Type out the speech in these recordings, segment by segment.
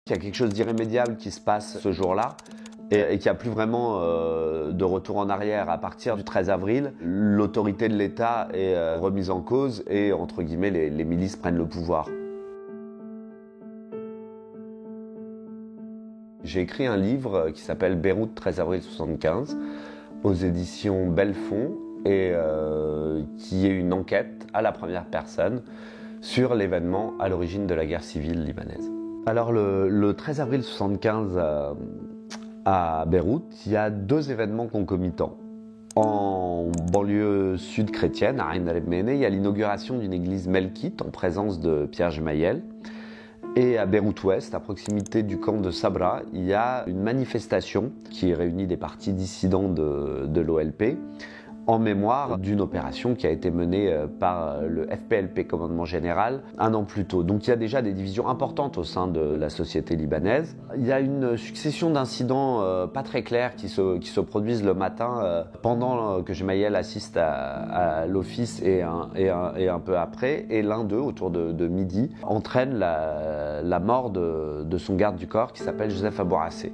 Il y a quelque chose d'irrémédiable qui se passe ce jour-là et qu'il n'y a plus vraiment de retour en arrière. À partir du 13 avril, l'autorité de l'État est remise en cause et, entre guillemets, les milices prennent le pouvoir. J'ai écrit un livre qui s'appelle Beyrouth 13 avril 75 aux éditions Belfond et qui est une enquête à la première personne sur l'événement à l'origine de la guerre civile libanaise. Alors le 13 avril 75 à Beyrouth, il y a deux événements concomitants. En banlieue sud chrétienne, à Ain el-Mene, il y a l'inauguration d'une église melkite en présence de Pierre Gemayel. Et à Beyrouth-Ouest, à proximité du camp de Sabra, il y a une manifestation qui réunit des partis dissidents de l'OLP en mémoire d'une opération qui a été menée par le FPLP, Commandement Général, un an plus tôt. Donc il y a déjà des divisions importantes au sein de la société libanaise. Il y a une succession d'incidents pas très clairs qui se produisent le matin pendant que Gemayel assiste à l'office et un peu après. Et l'un d'eux, autour de midi, entraîne la mort de son garde du corps qui s'appelle Joseph Abouassé.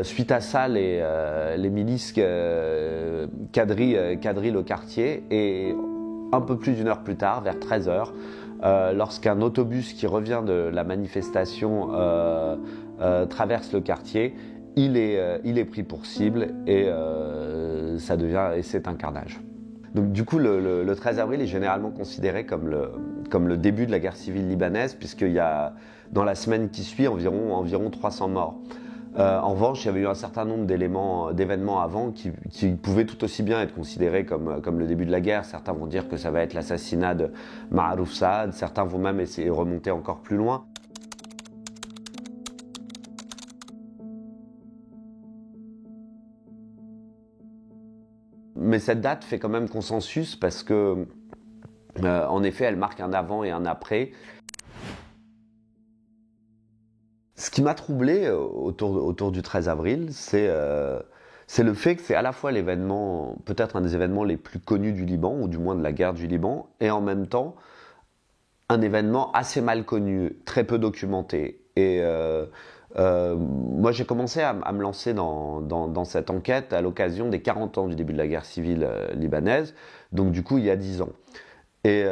Suite à ça, les milices quadrillent le quartier et un peu plus d'une heure plus tard, vers 13h, lorsqu'un autobus qui revient de la manifestation traverse le quartier, il est pris pour cible et c'est un carnage. Donc du coup, le 13 avril est généralement considéré comme le début de la guerre civile libanaise, puisqu'il y a, dans la semaine qui suit, environ 300 morts. En revanche, il y avait eu un certain nombre d'événements avant qui pouvaient tout aussi bien être considérés comme le début de la guerre. Certains vont dire que ça va être l'assassinat de Ma'arouf Saad, certains vont même essayer de remonter encore plus loin. Mais cette date fait quand même consensus parce que, en effet, elle marque un avant et un après. Ce qui m'a troublé autour du 13 avril, c'est le fait que c'est à la fois l'événement, peut-être un des événements les plus connus du Liban, ou du moins de la guerre du Liban, et en même temps un événement assez mal connu, très peu documenté. Et moi j'ai commencé à me lancer dans cette enquête à l'occasion des 40 ans du début de la guerre civile libanaise, donc du coup il y a 10 ans. Et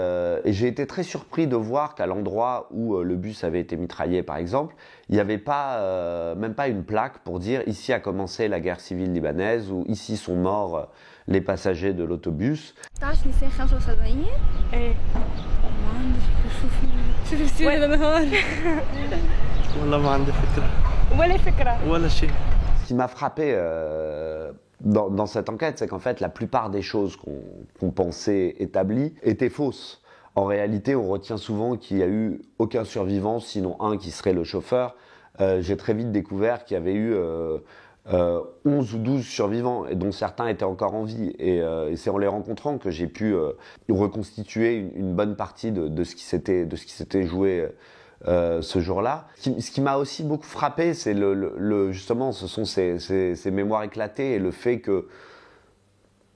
j'ai été très surpris de voir qu'à l'endroit où le bus avait été mitraillé, par exemple, il n'y avait même pas une plaque pour dire « ici a commencé la guerre civile libanaise » ou « ici sont morts les passagers de l'autobus ». Ce qui m'a frappé dans cette enquête, c'est qu'en fait, la plupart des choses qu'on pensait établies étaient fausses. En réalité, on retient souvent qu'il n'y a eu aucun survivant, sinon un qui serait le chauffeur. J'ai très vite découvert qu'il y avait eu 11 ou 12 survivants, et dont certains étaient encore en vie. Et c'est en les rencontrant que j'ai pu reconstituer une bonne partie de ce qui s'était joué ce jour-là. Ce qui m'a aussi beaucoup frappé, c'est justement, ce sont ces mémoires éclatées et le fait que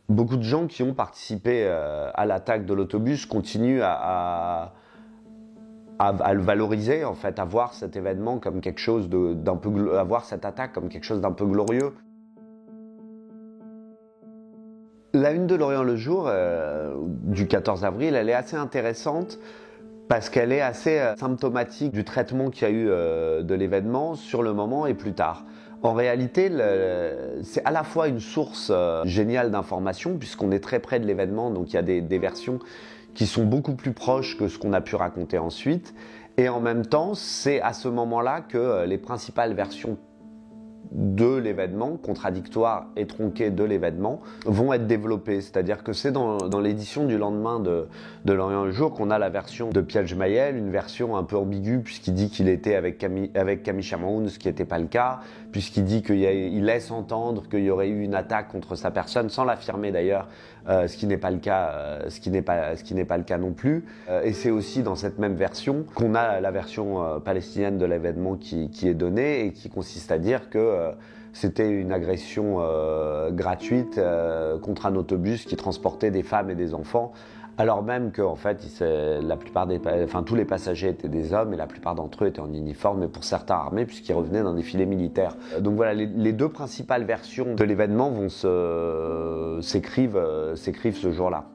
beaucoup de gens qui ont participé à l'attaque de l'autobus continuent à le valoriser, en fait, à voir cet événement comme quelque chose à voir cette attaque comme quelque chose d'un peu glorieux. La une de L'Orient le jour du 14 avril, elle est assez intéressante parce qu'elle est assez symptomatique du traitement qu'il y a eu de l'événement sur le moment et plus tard. En réalité, c'est à la fois une source géniale d'informations, puisqu'on est très près de l'événement, donc il y a des versions qui sont beaucoup plus proches que ce qu'on a pu raconter ensuite. Et en même temps, c'est à ce moment-là que les principales versions de l'événement, contradictoires et tronquées de l'événement, vont être développées. C'est-à-dire que c'est dans l'édition du lendemain de L'Orient le jour qu'on a la version de Pierre Gemayel, une version un peu ambiguë puisqu'il dit qu'il était avec Camille Chamoun, ce qui n'était pas le cas, puisqu'il dit qu'il laisse entendre qu'il y aurait eu une attaque contre sa personne, sans l'affirmer d'ailleurs, ce qui n'est pas le cas, ce qui n'est pas le cas non plus. Et c'est aussi dans cette même version qu'on a la version palestinienne de l'événement qui est donnée et qui consiste à dire que c'était une agression gratuite contre un autobus qui transportait des femmes et des enfants Alors même que en fait, la plupart tous les passagers étaient des hommes et la plupart d'entre eux étaient en uniforme, mais pour certains armés puisqu'ils revenaient d'un défilé militaire. Donc voilà, les deux principales versions de l'événement s'écrivent ce jour-là.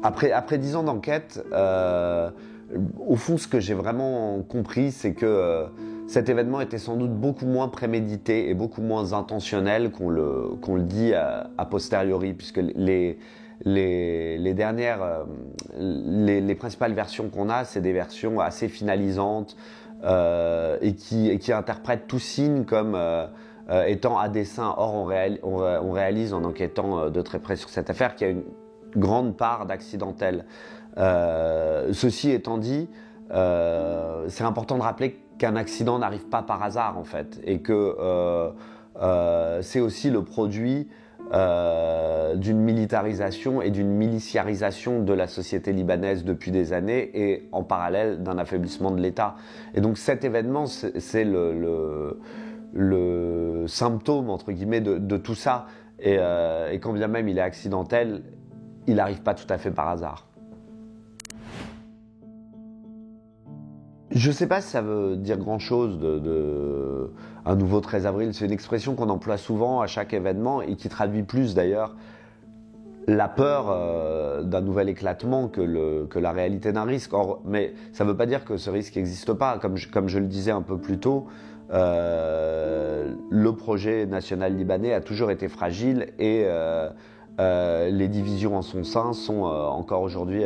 Après 10 ans d'enquête, au fond, ce que j'ai vraiment compris, c'est que cet événement était sans doute beaucoup moins prémédité et beaucoup moins intentionnel qu'on le dit a posteriori, puisque les principales versions qu'on a, c'est des versions assez finalisantes et qui interprètent tout signe comme étant à dessein. Or, on réalise en enquêtant de très près sur cette affaire qu'il y a une grande part d'accidentel. Ceci étant dit, c'est important de rappeler qu'un accident n'arrive pas par hasard en fait, et que c'est aussi le produit d'une militarisation et d'une miliciarisation de la société libanaise depuis des années, et en parallèle d'un affaiblissement de l'État. Et donc cet événement, c'est le symptôme entre guillemets de tout ça, et quand bien même il est accidentel, il n'arrive pas tout à fait par hasard. Je ne sais pas si ça veut dire grand-chose un nouveau 13 avril. C'est une expression qu'on emploie souvent à chaque événement et qui traduit plus d'ailleurs la peur d'un nouvel éclatement que la réalité d'un risque. Mais ça ne veut pas dire que ce risque n'existe pas. Comme je le disais un peu plus tôt, le projet national libanais a toujours été fragile et les divisions en son sein sont encore aujourd'hui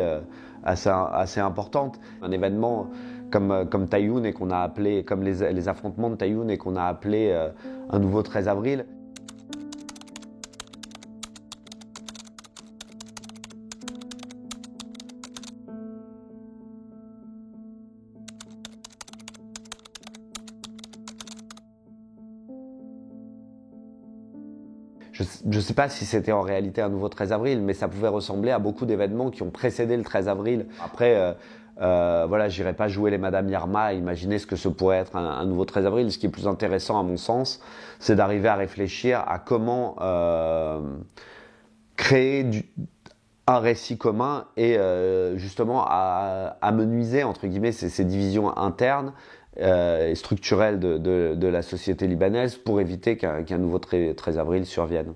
assez importantes. Un événement comme Taïoun et qu'on a appelé, comme les affrontements de Taïoun et qu'on a appelé un nouveau 13 avril. Je ne sais pas si c'était en réalité un nouveau 13 avril, mais ça pouvait ressembler à beaucoup d'événements qui ont précédé le 13 avril. Après, voilà, j'irai pas jouer les Madame Irma à imaginer ce que ce pourrait être un nouveau 13 avril. Ce qui est plus intéressant à mon sens, c'est d'arriver à réfléchir à comment créer un récit commun et justement à amenuiser entre guillemets ces divisions internes et structurelles de la société libanaise pour éviter qu'un nouveau 13 avril survienne.